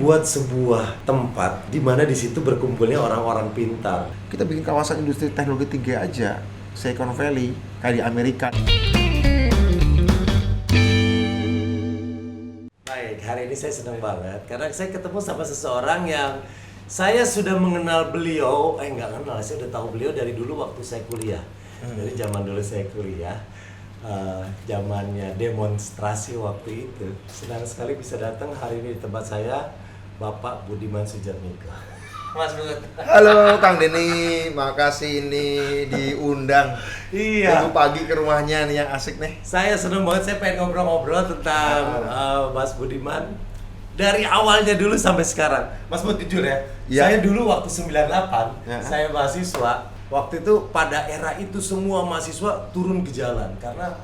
membuat sebuah tempat di mana di situ berkumpulnya orang-orang pintar. Kita bikin kawasan industri teknologi tinggi aja, Silicon Valley, kayak di Amerika. Baik, hari ini saya senang banget karena saya ketemu sama seseorang yang saya sudah mengenal beliau, nggak kenal, saya udah tahu beliau dari dulu waktu saya kuliah. Dari zaman dulu saya kuliah, zamannya demonstrasi waktu itu. Senang sekali bisa datang hari ini di tempat saya, Bapak Budiman Sujatmiko. Mas Bud. Halo Kang Denny, makasih ini diundang. Iya. Tunggu pagi ke rumahnya nih yang asik nih. Saya senang banget, saya pengen ngobrol-ngobrol tentang Mas Budiman. Dari awalnya dulu sampai sekarang. Mas Bud jujur ya, saya dulu waktu 98, saya mahasiswa. Waktu itu pada era itu semua mahasiswa turun ke jalan karena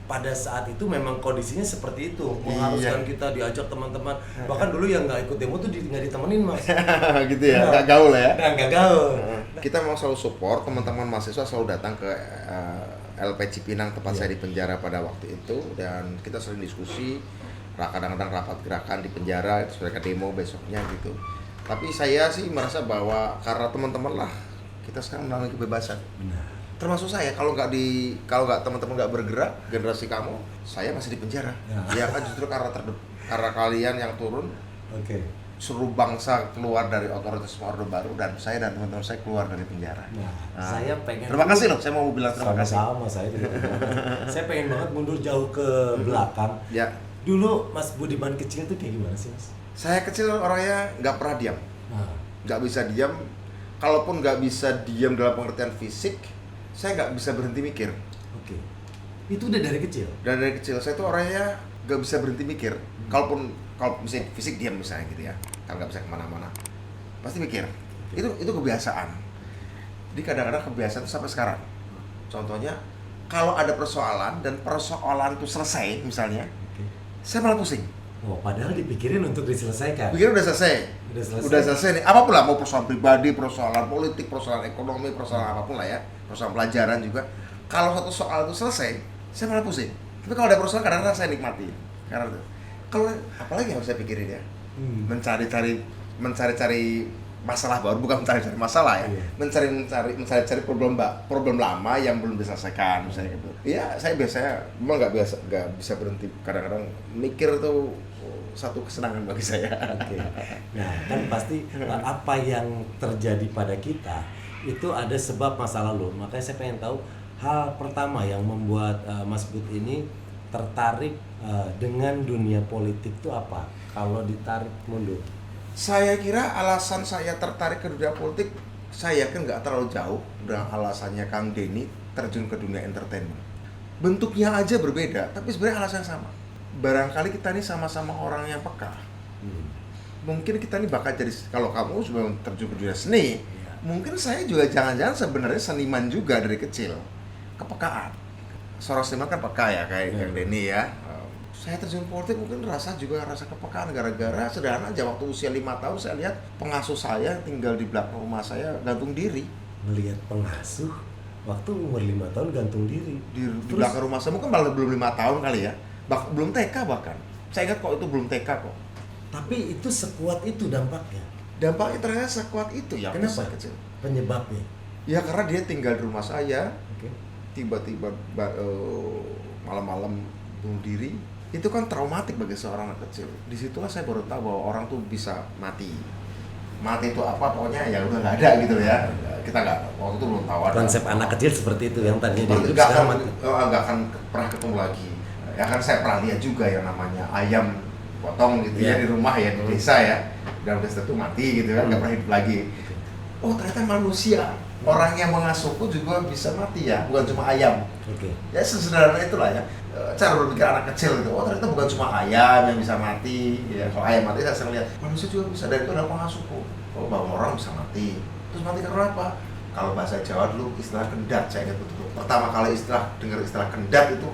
pada saat itu memang kondisinya seperti itu, mengharuskan kita diajak teman-teman. Bahkan dulu yang nggak ikut demo tuh nggak ditemenin, Mas. Gitu ya, nggak gaul ya? Nggak gaul. Kita mau selalu support teman-teman mahasiswa, selalu datang ke LP Cipinang, tempat saya di penjara pada waktu itu, dan kita sering diskusi, kadang-kadang rapat gerakan di penjara, itu mereka demo besoknya gitu. Tapi saya sih merasa bahwa karena teman-teman lah, kita sekarang mengalami kebebasan. Benar. Termasuk saya, kalau nggak teman-teman nggak bergerak, generasi kamu, saya masih di penjara. Ya kan justru karena kalian yang turun, seluruh bangsa keluar dari otoritas Orde Baru, dan saya dan teman-teman saya keluar dari penjara. Saya pengen. Terima kasih loh, saya mau bilang terima kasih. Sama saya juga. Saya pengen banget mundur jauh ke belakang. Ya. Dulu Mas Budiman kecil tuh kayak gimana sih, Mas? Saya kecil orangnya nggak pernah diam, nggak bisa diam. Kalaupun nggak bisa diam dalam pengertian fisik, saya nggak bisa berhenti mikir. Oke. Itu udah dari kecil? Dari kecil, saya tuh orangnya nggak bisa berhenti mikir. Kalau misalnya fisik diam misalnya gitu ya, kan nggak bisa kemana-mana, pasti mikir. Itu kebiasaan. Jadi kadang-kadang kebiasaan itu sampai sekarang. Contohnya, kalau ada persoalan dan persoalan itu selesai misalnya, saya malah pusing. Oh, padahal dipikirin untuk diselesaikan. Pikir udah selesai. Udah selesai nih. Apapun lah, mau persoalan pribadi, persoalan politik, persoalan ekonomi, persoalan apapun lah ya. Persoalan pelajaran juga. Kalau satu soal itu selesai, saya malah pusing. Tapi kalau ada persoalan kadang-kadang saya nikmati. Karena itu. Kalau apalagi yang harus saya pikirin ya? Mencari-cari masalah baru, bukan mencari-cari masalah ya. Mencari-cari problem lama yang belum diselesaikan misalnya gitu. Iya, saya biasanya memang nggak bisa berhenti. Kadang-kadang mikir tuh satu kesenangan bagi saya. Oke. Nah, kan pasti apa yang terjadi pada kita itu ada sebab masa lalu. Makanya saya pengen tahu hal pertama yang membuat Mas Bud ini tertarik dengan dunia politik itu apa? Kalau ditarik mundur. Saya kira alasan saya tertarik ke dunia politik, saya yakin nggak terlalu jauh dengan alasannya Kang Denny terjun ke dunia entertainment. Bentuknya aja berbeda, tapi sebenarnya alasannya sama. Barangkali kita ini sama-sama orang yang peka. Mungkin kita ini bakal jadi, kalau kamu sebelum terjun ke dunia seni, mungkin saya juga jangan-jangan sebenarnya seniman juga dari kecil. Kepekaan. Seorang seniman kan peka ya, kayak Kang Denny ya. Saya terjun politik mungkin rasa kepekaan gara-gara sederhana aja, waktu usia 5 tahun saya lihat pengasuh saya tinggal di belakang rumah saya gantung diri. Melihat pengasuh waktu umur 5 tahun gantung diri Di belakang rumah saya, mungkin malah belum 5 tahun kali ya. Belum TK bahkan. Saya ingat kok itu belum TK kok. Tapi itu sekuat itu dampaknya. Dampaknya ternyata sekuat itu ya. Kenapa? Kecil. Penyebabnya? Ya karena dia tinggal di rumah saya, tiba-tiba malam-malam bunuh diri. Itu kan traumatik bagi seorang anak kecil. Disitulah saya baru tahu bahwa orang tuh bisa mati. Mati itu apa? Pokoknya ya udah nggak ada gitu ya. Kita nggak, waktu itu belum tahu. Konsep anak kecil seperti itu yang tadinya dia hidup sekarang mati. Nggak akan pernah ketemu lagi. Ya kan saya pernah lihat juga yang namanya ayam potong gitu ya di rumah ya, di desa ya. Dalam desa itu mati gitu kan, nggak pernah hidup lagi. Oh ternyata manusia, orang yang mengasuhku juga bisa mati ya, bukan cuma ayam. Ya sesederhana itulah ya. Cara berpikir anak kecil gitu. Oh ternyata bukan cuma ayam yang bisa mati. Ya kalau ayam mati saya sering lihat manusia juga bisa, dan itu ada pengasuhku. Oh bahwa orang bisa mati. Terus mati karena apa? Kalau bahasa Jawa dulu istilah kendat, saya ingat betul. Pertama kali dengar istilah kendat itu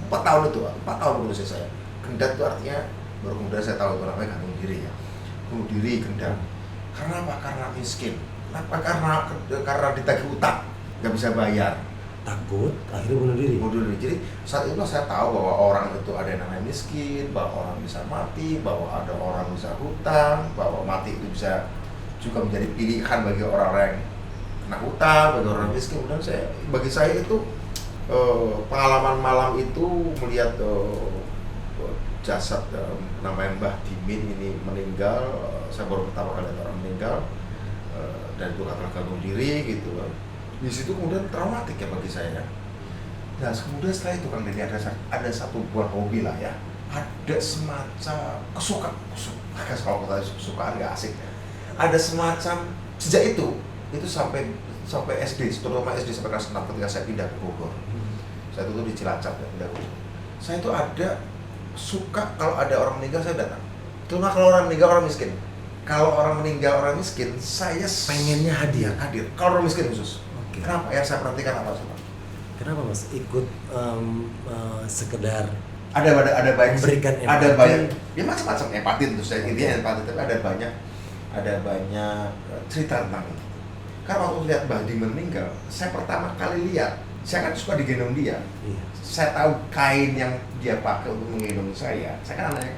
4 tahun berusia saya. Kendat itu artinya, baru kemudian saya tahu itu namanya gantung diri ya. Bunuh diri, kendat. Karena apa? Karena miskin. Kenapa? Karena ditagih utang, nggak bisa bayar. takut akhirnya bunuh diri. Jadi saat itu saya tahu bahwa orang itu ada yang namanya miskin, bahwa orang bisa mati, bahwa ada orang bisa hutang, bahwa mati itu bisa juga menjadi pilihan bagi orang-orang yang kena hutang, bagi orang miskin. Kemudian bagi saya itu pengalaman malam itu melihat jasad namanya Mbah Dimin ini meninggal. Saya baru pertama kali lihat orang meninggal dan itu karena gantung diri gitu. Di situ kemudian traumatik ya bagi saya. Nah kemudian setelah itu Kang Denny ada satu buah hobi lah ya, ada semacam kesukaan gak asik ya. Ada semacam sejak itu sampai SD, terutama SD sampai kelas 6 ketika saya pindah ke Bogor. Saya itu di Cilacap ya, pindah ke Bogor. Saya itu ada suka kalau ada orang meninggal saya datang. Cuma kalau orang meninggal orang miskin. Kalau orang meninggal orang miskin, saya pengennya hadir. Kalau orang miskin khusus. Okay. Kenapa? Ya saya perhatikan apa sih, Pak? Kenapa Mas ikut sekedar ada banyak memberikan empati? Ada banyak ya macam-macam empati tentu saja. Intinya empati, tapi ada banyak cerita tentang itu. Karena waktu lihat Mbah Dimin meninggal, saya pertama kali lihat, saya kan suka digendong dia. Iya. Saya tahu kain yang dia pakai untuk menggendong saya. Saya kan anaknya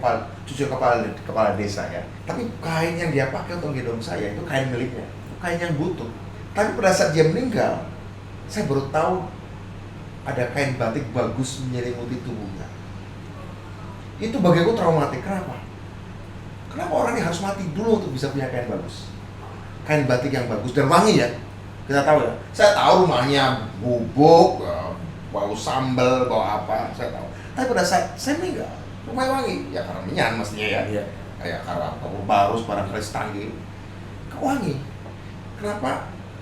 cucu kepala desa ya. Tapi kain yang dia pakai untuk menggendong saya itu kain miliknya, kain yang butut. Tapi pada saat dia meninggal, saya baru tahu ada kain batik bagus menyelimuti tubuhnya. Itu bagi aku traumatik. Kenapa? Kenapa orang ini harus mati dulu untuk bisa punya kain bagus? Kain batik yang bagus dan wangi ya. Kita tahu ya. Saya tahu rumahnya bubuk, bau sambal, bau apa, saya tahu. Tapi pada saat saya meninggal, rumahnya wangi. Ya karena minyak mestinya ya. Iya. Kayak karena barus, barangkali setanggi. Kok wangi?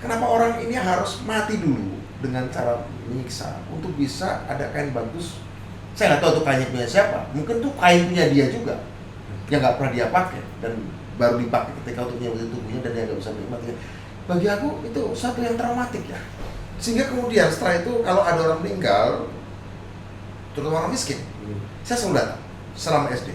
Kenapa orang ini harus mati dulu dengan cara menyiksa untuk bisa ada kain bagus? Saya nggak tahu itu kainnya punya siapa. Mungkin tuh kain punya dia juga yang nggak pernah dia pakai dan baru dipakai ketika untuk menyelimuti tubuhnya dan dia nggak bisa menikmatinya. Bagi aku itu satu yang traumatik ya. Sehingga kemudian setelah itu kalau ada orang meninggal, terutama orang miskin, saya selalu datang selama SD.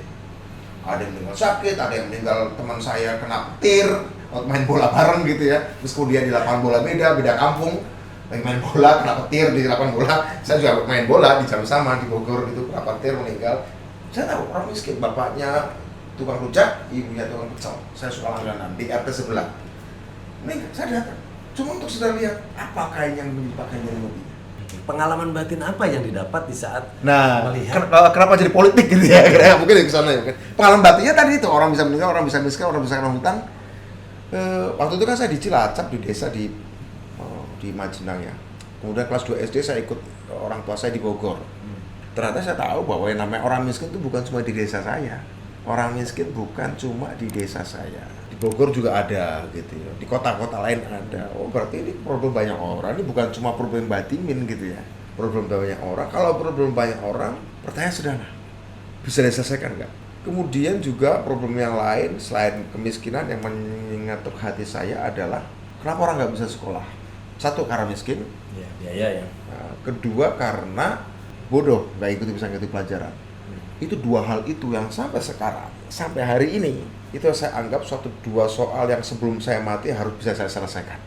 Ada yang meninggal sakit, ada yang meninggal teman saya kena petir waktu main bola bareng gitu ya. Terus kemudian di lapangan bola beda kampung, lagi main bola kena petir di lapangan bola. Saya juga main bola di jam sama di Bogor gitu, kena petir meninggal. Saya tahu orang miskin, bapaknya tukang rujak, ibunya tukang pecel. Saya suka langganan di RT sebelah. Meninggal, saya datang cuma untuk sudah lihat apa kain yang dipakai dari mobilnya. Pengalaman batin apa yang didapat di saat melihat? Kenapa jadi politik gitu ya? Mungkin ke sana ya. Pengalaman batinnya tadi itu orang bisa meninggal, orang bisa miskin, orang bisa kena hutang. Waktu itu kan saya di Cilacap, di desa di Majenang ya. Kemudian kelas 2 SD saya ikut orang tua saya di Bogor. Ternyata saya tahu bahwa yang namanya orang miskin itu bukan cuma di desa saya. Orang miskin bukan cuma di desa saya. Di Bogor juga ada gitu ya. Di kota-kota lain ada. Oh berarti ini problem banyak orang. Ini bukan cuma problem Mbah Dimin gitu ya. Problem banyak orang. Kalau problem banyak orang, pertanyaan sederhana. Bisa diselesaikan nggak? Kemudian juga problem yang lain selain kemiskinan yang menyentuh hati saya adalah kenapa orang nggak bisa sekolah? Satu karena miskin. Ya, biaya ya. Nah, kedua karena bodoh, nggak bisa ngikuti pelajaran. Itu dua hal itu yang sampai sekarang, sampai hari ini, itu saya anggap dua soal yang sebelum saya mati harus bisa saya selesaikan.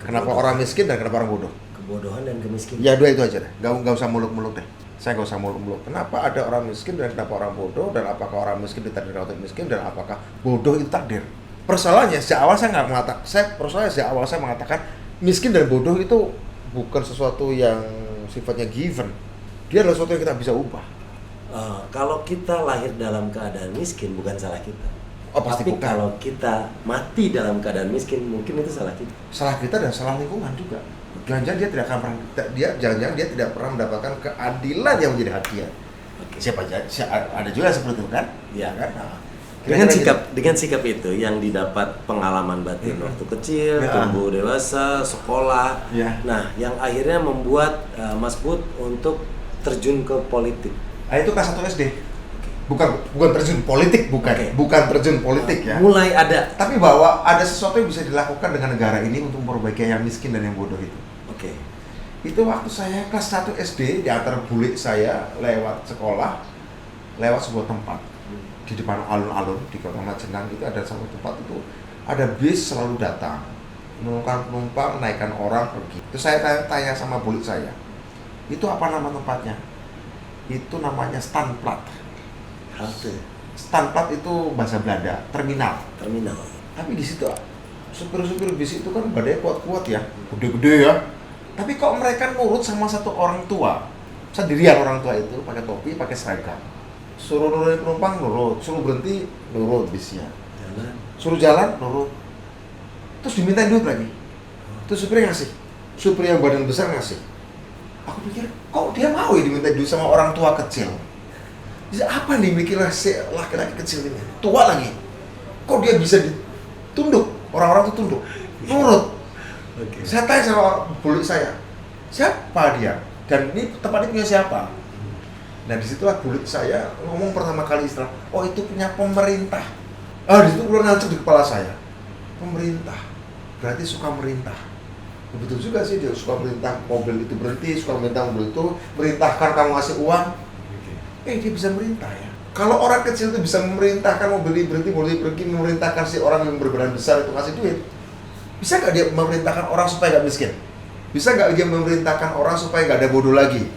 Kenapa orang miskin dan kenapa orang bodoh? Kebodohan dan kemiskinan. Ya dua itu aja deh, nggak usah muluk-muluk deh. Saya nggak usah muluk-muluk. Kenapa ada orang miskin dan kenapa orang bodoh? Dan apakah orang miskin ditakdirkan untuk miskin dan apakah bodoh itu takdir? Persoalannya sejak awal saya mengatakan miskin dan bodoh itu bukan sesuatu yang sifatnya given. Dia adalah sesuatu yang kita bisa ubah. Kalau kita lahir dalam keadaan miskin bukan salah kita. Oh, pasti tapi bukan. Kalau kita mati dalam keadaan miskin mungkin itu salah kita. Salah kita dan salah lingkungan juga. Jangan-jangan dia tidak pernah mendapatkan keadilan yang menjadi hak dia. Okay. Ada juga seperti itu kan? Ya. Kan? Nah, dengan sikap itu yang didapat pengalaman batin waktu kecil, tumbuh dewasa, sekolah. Ya. Nah, yang akhirnya membuat Mas Bud untuk terjun ke politik. Itu kelas 1 SD. Bukan terjun politik, bukan terjun politik ya. Mulai ada. Tapi bahwa ada sesuatu yang bisa dilakukan dengan negara ini untuk memperbaiki yang miskin dan yang bodoh itu. Oke. Itu waktu saya kelas 1 SD, diantar bule saya lewat sekolah, lewat sebuah tempat di depan alun-alun di Kota Majenang itu ada satu tempat itu ada bis selalu datang menurunkan penumpang, naikkan orang, pergi. Terus saya tanya sama bulik saya, itu apa nama tempatnya? Itu namanya standplaat. Standplaat itu bahasa Belanda, terminal. Tapi di situ supir-supir bis itu kan badannya kuat-kuat ya, gede-gede ya. Tapi kok mereka nurut sama satu orang tua, sendirian orang tua itu, pakai topi, pakai seragam. Suruh nurunin penumpang, nurut. Suruh berhenti, nurut bisnya. Suruh jalan, nurut. Terus dimintain duit lagi. Terus supir ngasih. Supir yang badan besar ngasih. Aku pikir, kok dia mau ya diminta duit sama orang tua kecil? Jadi apa nih mikirnya si laki-laki kecil ini? Tua lagi. Kok dia bisa ditunduk? Orang-orang tuh tunduk. Nurut. Saya tanya sama bulik saya, siapa dia? Dan ini tempat ini punya siapa? Nah disitulah bulik saya ngomong pertama kali istilah, oh itu punya pemerintah. Disitu keluar ngancep di kepala saya. Pemerintah, berarti suka merintah. Betul juga sih, dia suka merintah mobil itu berhenti, suka merintah mobil itu, merintahkan kamu ngasih uang. Dia bisa merintah ya. Kalau orang kecil itu bisa memerintahkan mobil ini berhenti, mobil ini pergi, memerintahkan si orang yang berbadan besar itu ngasih duit. Bisa nggak dia memerintahkan orang supaya nggak miskin? Bisa nggak dia memerintahkan orang supaya nggak ada bodoh lagi?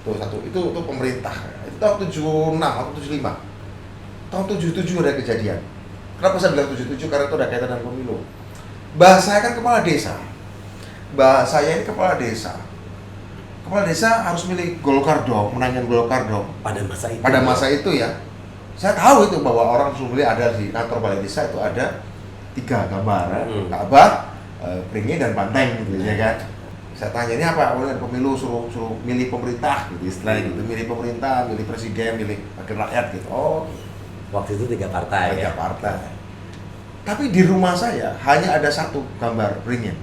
Tuh satu, itu pemerintah. Itu tahun 76 atau 75. Tahun 77 ada kejadian. Kenapa saya bilang 77? Karena itu ada kaitan dengan pemilu. Bahasa saya kan kepala desa. Bahasa saya ini kepala desa. Kepala desa harus milih Golkar dong, menangin Golkar dong. Pada masa itu ya. Saya tahu itu bahwa orang sulit ada di kantor balai desa itu ada 3 gambar, Ka'bah, Pringgi dan Banteng gitu ya kan. Saya tanya ini apa? Pemilu suruh milih pemerintah gitu istilahnya gitu. Milih pemerintah, milih presiden, milih wakil rakyat gitu. Oh, waktu itu 3 partai. 3 partai. Tapi di rumah saya hanya ada 1 gambar beringin.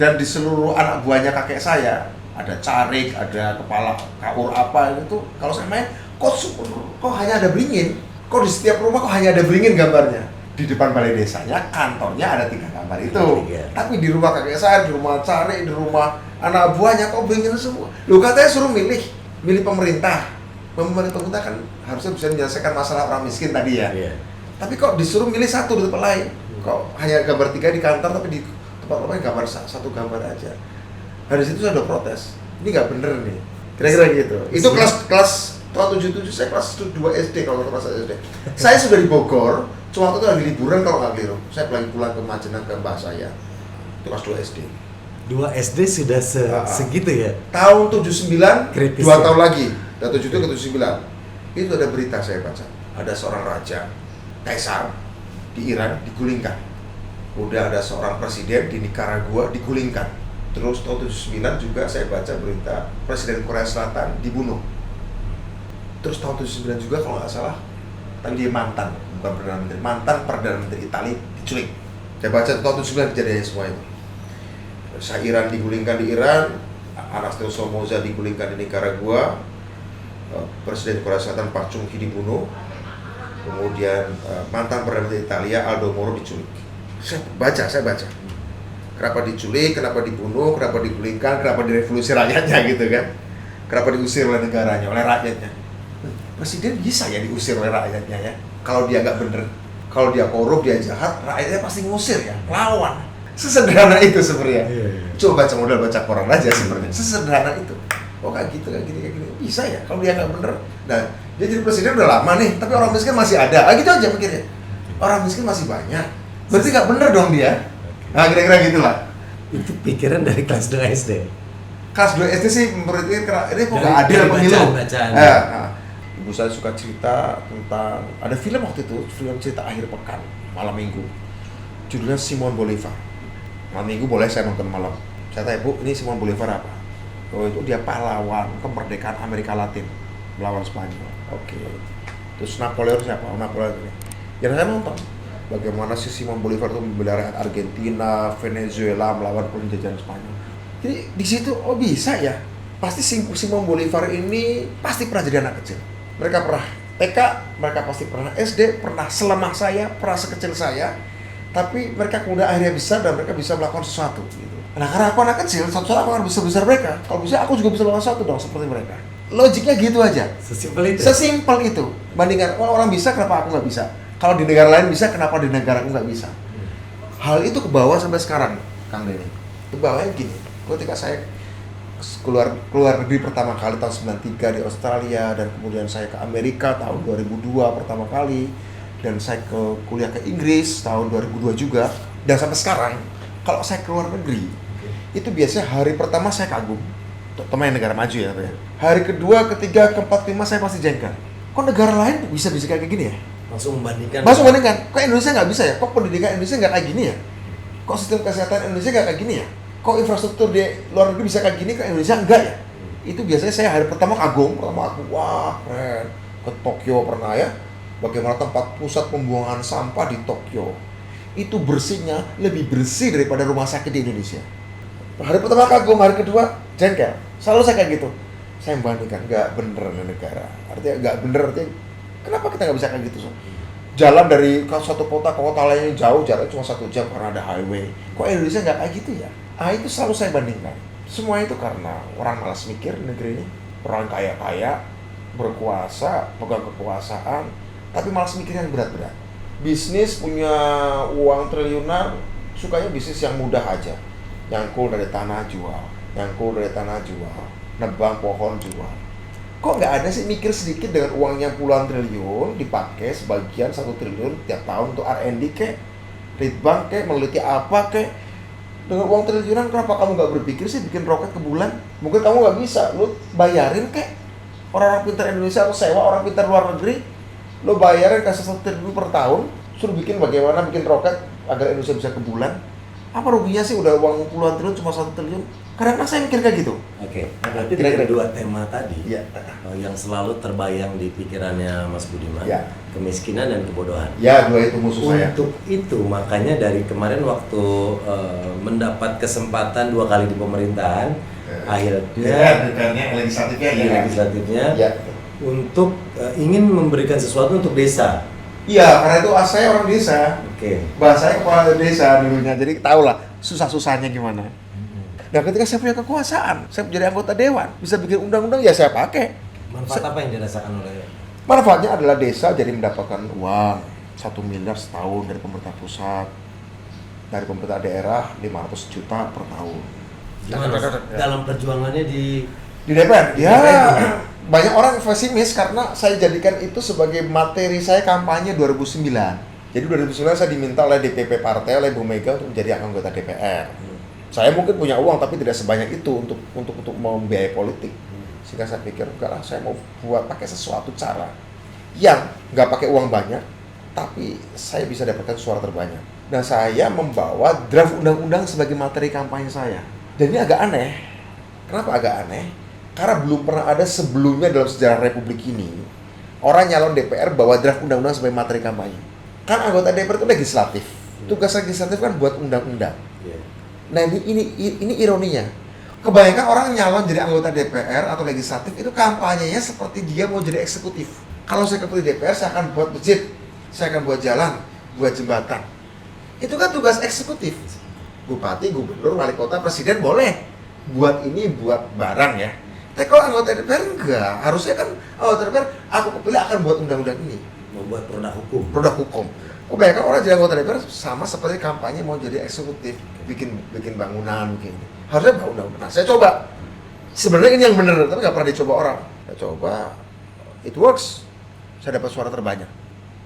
Dan di seluruh anak buahnya kakek saya ada carik, ada kepala kaur apa itu. Kalau saya main, kok hanya ada beringin? Kok di setiap rumah kok hanya ada beringin gambarnya? Di depan balai desanya, kantornya ada 3 gambar itu. Tapi di rumah kakek saya, di rumah carik, di rumah anak buahnya kok beringin semua. Lu katanya suruh milih pemerintah. Pemerintah kan harusnya bisa menyelesaikan masalah orang miskin tadi ya. Tapi kok disuruh milih 1 di tempat lain? Kok hanya gambar 3 di kantor tapi di tempat lain gambar 1 gambar aja? Dari situ saya udah protes. Ini nggak bener nih. Kira-kira gitu. Itu kelas tahun 77, saya kelas 2 SD kalau kelas SD. Saya sudah di Bogor, cuma waktu itu lagi liburan kalau nggak keliru. Saya lagi pulang ke Majenang ke mbah saya. Itu kelas 2 SD. 2 SD sudah segitu ya? Tahun 79, kritis 2 tahun lagi. Dari 77 ke 79. Itu ada berita saya baca. Ada seorang raja, kaisar di Iran digulingkan. Udah ada seorang presiden di Nicaragua digulingkan. Terus tahun 79 juga saya baca berita Presiden Korea Selatan dibunuh. Terus tahun 79 juga kalau nggak salah, tadi dia mantan Perdana Menteri Italia diculik. Saya baca tahun 79 kejadiannya semua itu. Iran digulingkan di Iran, Anastasio Somoza digulingkan di Nicaragua, Presiden Korea Selatan Park Chung-hee dibunuh, kemudian mantan Perdana Menteri Italia Aldo Moro diculik. Saya baca. Kenapa diculik, kenapa dibunuh, kenapa digulingkan, kenapa direvolusi rakyatnya gitu kan? Kenapa diusir oleh negaranya, oleh rakyatnya? Presiden bisa ya diusir oleh rakyatnya ya? Kalau dia nggak bener, kalau dia korup, dia jahat, rakyatnya pasti ngusir ya, lawan. Sesederhana itu sebenarnya. Coba baca modal baca koran aja sebenarnya. Sesederhana itu. Oh kayak gitu, kayak gini. Bisa ya kalau dia nggak bener. Nah, dia jadi presiden udah lama nih, tapi orang miskin masih ada. Gitu aja pikirnya. Orang miskin masih banyak. Berarti nggak bener dong dia. Nah, kira-kira gitulah. Itu pikiran dari kelas 2 SD. Kelas 2 SD sih menurut ini kok nggak adil pemilu. Ibu saya suka cerita tentang ada film waktu itu, film cerita akhir pekan, malam minggu. Judulnya Simon Bolivar. Malam minggu boleh saya nonton malam. Saya tanya, Bu, ini Simon Bolivar apa? Oh, itu dia pahlawan kemerdekaan Amerika Latin melawan Spanyol. Oke. Terus Napoleon siapa? Napoleon ini. Yang saya nonton bagaimana si Simon Bolivar itu membela rakyat Argentina, Venezuela melawan penjajahan Spanyol. Jadi di situ bisa ya. Pasti Simon Bolivar ini pasti pernah jadi anak kecil. Mereka pernah TK, mereka pasti pernah SD, pernah selemah saya, pernah sekecil saya. Tapi mereka kemudian akhirnya besar dan mereka bisa melakukan sesuatu gitu. Nah karena aku anak kecil, satu saat aku akan besar-besar mereka. Kalau bisa aku juga bisa melakukan sesuatu dong seperti mereka. Logiknya gitu aja. Sesimpel itu. Bandingkan orang bisa, kenapa aku nggak bisa? Kalau di negara lain bisa, kenapa di negara aku nggak bisa? Hal itu ke bawah sampai sekarang, Kang Denny. Ke bawahnya gini, ketika saya keluar negeri pertama kali tahun 93 di Australia, dan kemudian saya ke Amerika tahun 2002 pertama kali, dan saya kuliah ke Inggris tahun 2002 juga, dan sampai sekarang kalau saya keluar negeri itu biasanya hari pertama saya kagum, terutama yang negara maju ya, hari kedua, ketiga, keempat, kelima saya pasti jengkel. Kok negara lain bisa kayak gini ya? Langsung membandingkan. Kok Indonesia nggak bisa ya? Kok pendidikan Indonesia nggak kayak gini ya? Kok sistem kesehatan Indonesia nggak kayak gini ya? Kok infrastruktur di luar negeri bisa kayak gini, ke Indonesia enggak ya? Itu biasanya saya hari pertama kagum, wah keren. Ke Tokyo pernah ya, bagaimana tempat pusat pembuangan sampah di Tokyo. Itu bersihnya lebih bersih daripada rumah sakit di Indonesia. Hari pertama kagum, hari kedua jengkel. Selalu saya kayak gitu. Saya membandingkan, nggak bener nih negara. Artinya nggak bener, artinya kenapa kita nggak bisa kayak gitu? Jalan dari satu kota ke kota lainnya jauh, jaraknya cuma 1 jam karena ada highway. Kok Indonesia nggak kayak gitu ya? Itu selalu saya bandingkan. Semua itu karena orang malas mikir negeri ini. Orang kaya-kaya, berkuasa, pegang kekuasaan, tapi malas mikir yang berat-berat. Bisnis punya uang triliunan, sukanya bisnis yang mudah aja. Nyangkul dari tanah jual, nebang pohon jual. Kok nggak ada sih mikir sedikit dengan uangnya puluhan triliun dipakai sebagian 1 triliun tiap tahun untuk R&D kek, Litbang kek, meneliti apa kek. Dengan uang triliunan kenapa kamu nggak berpikir sih bikin roket ke bulan? Mungkin kamu nggak bisa, lu bayarin kek orang-orang pintar Indonesia atau sewa orang pintar luar negeri, lu bayarin kasih 1 triliun per tahun, suruh bikin bagaimana bikin roket agar Indonesia bisa ke bulan. Apa ruginya sih udah uang puluhan triliun cuma 1 triliun? Kadang-kadang saya mikir kayak gitu. Oke, berarti dari dua tema tadi ya, yang selalu terbayang di pikirannya Mas Budiman, ya, kemiskinan dan kebodohan. Ya, dua itu musuh saya. Untuk itu makanya dari kemarin waktu mendapat kesempatan 2 kali di pemerintahan, akhirnya legislatifnya untuk ingin memberikan sesuatu untuk desa. Iya, karena itu saya orang desa. Oke. Bahasanya kepala desa dulunya, jadi tahulah susah-susahnya gimana. Nah, ketika saya punya kekuasaan, saya menjadi anggota dewan, bisa bikin undang-undang, ya saya pakai. Manfaat apa yang dirasakan oleh? Manfaatnya adalah desa jadi mendapatkan uang 1 miliar setahun dari pemerintah pusat, dari pemerintah daerah 500 juta per tahun. Gimana dalam perjuangannya di DPR? Ya, banyak orang pesimis karena saya jadikan itu sebagai materi saya kampanye 2009. Jadi 2009 saya diminta oleh DPP partai, oleh Bu Mega untuk menjadi anggota DPR. Saya mungkin punya uang tapi tidak sebanyak itu untuk membiayai politik. Sehingga saya pikir, enggak lah, saya mau pakai sesuatu cara yang nggak pakai uang banyak, tapi saya bisa dapatkan suara terbanyak. Nah, saya membawa draft undang-undang sebagai materi kampanye saya. Dan ini agak aneh. Kenapa agak aneh? Karena belum pernah ada sebelumnya dalam sejarah Republik ini orang nyalon DPR bawa draft undang-undang sebagai materi kampanye. Kan anggota DPR itu legislatif. Tugas legislatif kan buat undang-undang. Nah, ini ironinya. Kebanyakan orang nyalon jadi anggota DPR atau legislatif itu kampanyenya seperti dia mau jadi eksekutif. Kalau saya kepilih DPR, saya akan buat masjid, saya akan buat jalan, buat jembatan. Itu kan tugas eksekutif. Bupati, gubernur, wali kota, presiden boleh buat ini, buat barang ya. Tapi kalau anggota DPR enggak, harusnya kan anggota DPR aku kepilih akan buat undang-undang ini, membuat produk hukum. Produk hukum. Kebanyakan orang jadi anggota DPR sama seperti kampanye mau jadi eksekutif, bikin bangunan, bikin. Harusnya bangunan. Nah, saya coba. Sebenarnya ini yang benar, tapi nggak pernah dicoba orang. Saya coba, it works. Saya dapat suara terbanyak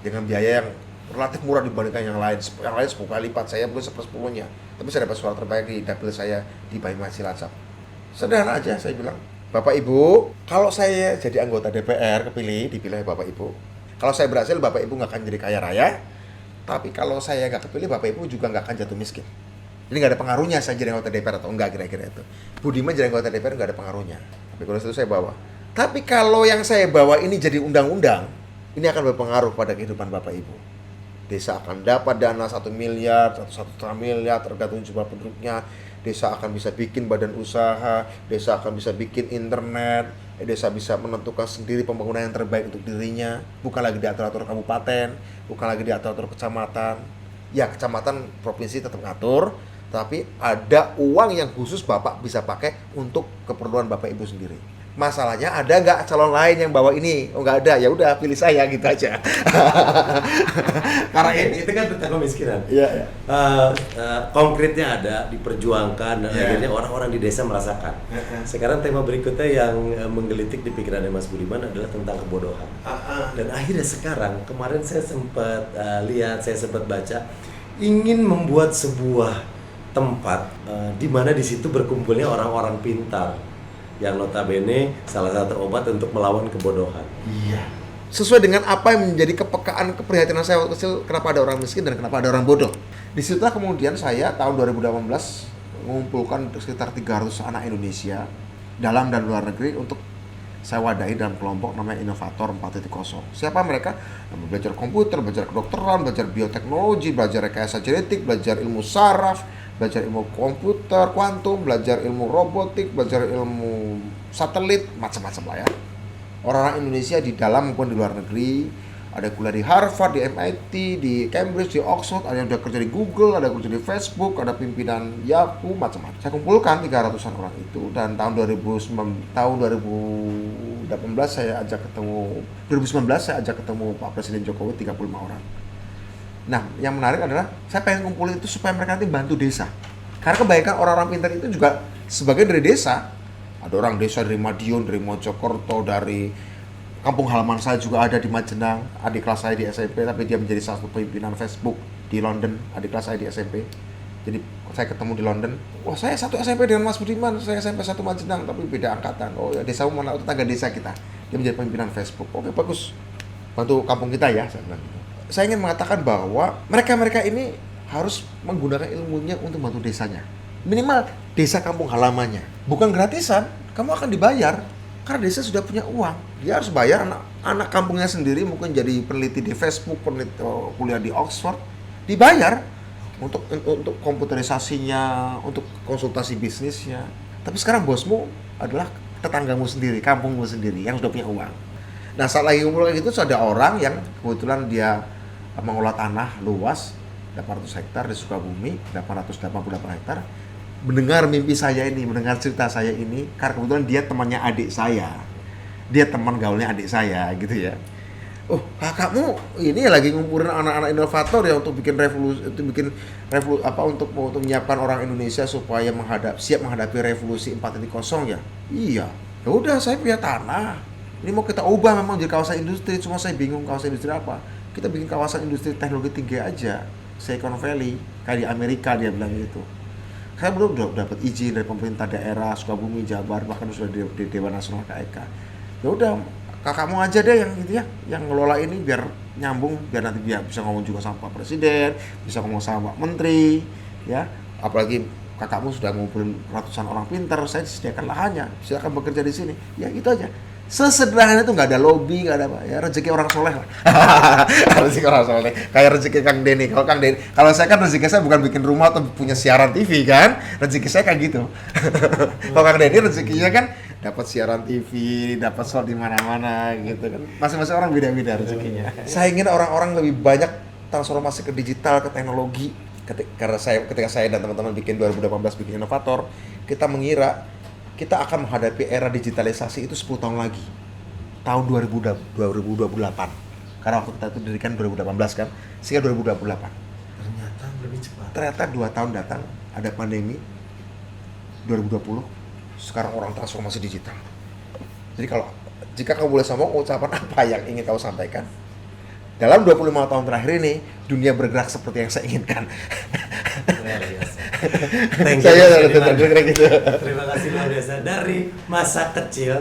dengan biaya yang relatif murah dibandingkan yang lain. Yang lain 10 kali lipat, saya mungkin 1/10-nya. Tapi saya dapat suara terbanyak di dapil saya di Banyumas Cilacap. Sederhana aja, saya bilang, Bapak Ibu, kalau saya jadi anggota DPR dipilih Bapak Ibu. Kalau saya berhasil, Bapak Ibu nggak akan jadi kaya raya. Tapi kalau saya nggak kepilih, Bapak Ibu juga nggak akan jatuh miskin. Ini nggak ada pengaruhnya saya jadi anggota DPR atau enggak, kira-kira itu. Budiman jadi anggota DPR nggak ada pengaruhnya. Tapi kalau itu saya bawa. Tapi kalau yang saya bawa ini jadi undang-undang, ini akan berpengaruh pada kehidupan Bapak Ibu. Desa akan dapat dana 1 miliar, 1,5 miliar, tergantung jumlah penduduknya. Desa akan bisa bikin badan usaha, desa akan bisa bikin internet, desa bisa menentukan sendiri pembangunan yang terbaik untuk dirinya, bukan lagi diatur-atur kabupaten, bukan lagi diatur-atur kecamatan. Ya, kecamatan provinsi tetap ngatur, tapi ada uang yang khusus Bapak bisa pakai untuk keperluan Bapak Ibu sendiri. Masalahnya ada nggak calon lain yang bawa ini? Oh nggak ada, ya udah pilih saya gitu aja. Karena itu kan tentang kemiskinan. Iya. Konkretnya ada, diperjuangkan dan akhirnya orang-orang di desa merasakan. Sekarang tema berikutnya yang menggelitik di pikirannya Mas Budiman adalah tentang kebodohan. Dan akhirnya sekarang, kemarin saya sempat lihat, saya sempat baca, ingin membuat sebuah tempat di mana di situ berkumpulnya orang-orang pintar. Yang notabene salah satu obat untuk melawan kebodohan. Iya. Sesuai dengan apa yang menjadi kepekaan, keprihatinan saya waktu kecil, kenapa ada orang miskin dan kenapa ada orang bodoh. Disitulah kemudian saya tahun 2018 mengumpulkan sekitar 300 anak Indonesia dalam dan luar negeri untuk saya wadahi dalam kelompok namanya Inovator 4.0. Siapa mereka? Belajar komputer, belajar kedokteran, belajar bioteknologi, belajar rekayasa genetik, belajar ilmu saraf, belajar ilmu komputer, kuantum, belajar ilmu robotik, belajar ilmu satelit, macam-macam lah ya. Orang-orang Indonesia di dalam maupun di luar negeri, ada kuliah di Harvard, di MIT, di Cambridge, di Oxford, ada yang udah kerja di Google, ada yang kerja di Facebook, ada pimpinan Yahoo, macam-macam. Saya kumpulkan 300-an orang itu dan tahun 2018 saya ajak ketemu Pak Presiden Jokowi 35 orang. Nah, yang menarik adalah saya pengen kumpulin itu supaya mereka nanti bantu desa. Karena kebanyakan orang-orang pintar itu juga sebagian dari desa. Ada orang desa dari Madiun, dari Mojokerto, dari kampung halaman saya juga ada di Majenang. Adik kelas saya di SMP, tapi dia menjadi salah satu pimpinan Facebook di London. Adik kelas saya di SMP. Jadi saya ketemu di London. Wah, saya satu SMP dengan Mas Budiman. Saya SMP satu Majenang, tapi beda angkatan. Oh ya, desa mana? Tetangga desa kita. Dia menjadi pimpinan Facebook. Oke, bagus. Bantu kampung kita ya, saya bilang gitu. Saya ingin mengatakan bahwa mereka-mereka ini harus menggunakan ilmunya untuk bantu desanya. Minimal desa kampung halamannya. Bukan gratisan, kamu akan dibayar. Karena desa sudah punya uang. Dia harus bayar anak kampungnya sendiri, mungkin jadi peneliti di Facebook, kuliah di Oxford. Dibayar untuk komputerisasinya, untuk konsultasi bisnisnya. Tapi sekarang bosmu adalah tetanggamu sendiri, kampungmu sendiri, yang sudah punya uang. Nah, saat lagi ngumpul kayak gitu, ada orang yang kebetulan dia mengolah tanah luas 800 hektar di Sukabumi, 888 hektar, mendengar mimpi saya ini, mendengar cerita saya ini, karena kebetulan dia temannya adik saya, dia teman gaulnya adik saya gitu ya. Oh, kakakmu ini lagi ngumpulin anak-anak inovator ya untuk bikin revolusi, untuk menyiapkan orang Indonesia supaya siap menghadapi revolusi 4.0 ya. Iya, ya udah, saya punya tanah. Ini mau kita ubah memang jadi kawasan industri, cuma saya bingung kawasan industri apa. Kita bikin kawasan industri teknologi tinggi aja, Silicon Valley, kayak di Amerika, dia bilang gitu. Saya belum dapat izin dari pemerintah daerah Sukabumi, Jabar, bahkan sudah di Dewan Nasional KEK. Ya udah, kakakmu aja deh yang gitu ya, yang ngelola ini biar nyambung, biar nanti bisa ngomong juga sama Pak Presiden, bisa ngomong sama Pak Menteri, ya. Apalagi kakakmu sudah ngumpulin ratusan orang pintar, saya disediakan lahannya, silakan bekerja di sini. Ya itu aja. Sesederhana itu, nggak ada lobby, nggak ada apa ya, rezeki orang soleh lah. Rezeki orang soleh, kayak rezeki Kang Denny. Kalau saya kan rezeki saya bukan bikin rumah atau punya siaran TV kan, rezeki saya kayak gitu. Kalau Kang Denny rezekinya kan dapat siaran TV, dapat slot di mana-mana gitu kan. Masing-masing orang beda-beda rezekinya. Saya ingin orang-orang lebih banyak transformasi ke digital, ke teknologi. Ketika saya dan teman-teman bikin 2018 bikin inovator, kita mengira kita akan menghadapi era digitalisasi itu 10 tahun lagi. Tahun 2028. Karena waktu kita itu didirikan 2018 kan, sehingga 2028. Ternyata lebih cepat. Ternyata 2 tahun datang, ada pandemi 2020. Sekarang orang transformasi digital. Jadi jika kamu boleh ngomong ucapan apa yang ingin kamu sampaikan, dalam 25 tahun terakhir ini, dunia bergerak seperti yang saya inginkan. Terima kasih luar biasa. Dari masa kecil,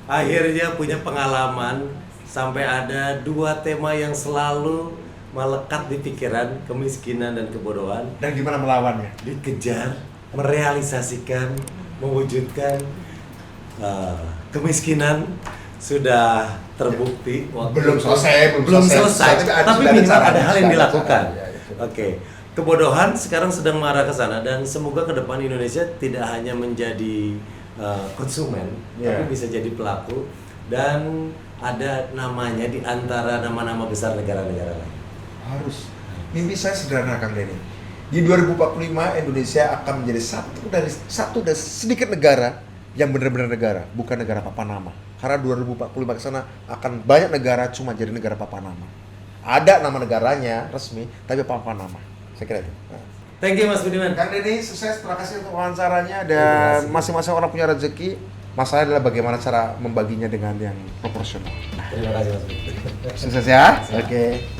akhirnya punya pengalaman sampai ada 2 tema yang selalu melekat di pikiran, kemiskinan dan kebodohan. Dan gimana melawannya? Dikejar, merealisasikan, mewujudkan. Kemiskinan sudah terbukti. Belum selesai. Tapi minimal ada hal yang dilakukan. Oke. Kebodohan sekarang sedang mengarah ke sana dan semoga ke depan Indonesia tidak hanya menjadi konsumen, tapi bisa jadi pelaku dan ada namanya di antara nama-nama besar negara-negara lain. Harus. Mimpi saya sederhana, Kang Denny. Di 2045 Indonesia akan menjadi satu dari sedikit negara yang benar-benar negara, bukan negara papan nama. Karena 2045 ke sana akan banyak negara cuma jadi negara papan nama. Ada nama negaranya resmi, tapi papan nama. Saya kira itu. Nah. Thank you Mas Budiman. Kang Denny, sukses. Terima kasih untuk wawancaranya dan masing-masing orang punya rezeki. Masalahnya adalah bagaimana cara membaginya dengan yang proporsional. Terima kasih Mas Budiman. Sukses ya. Oke.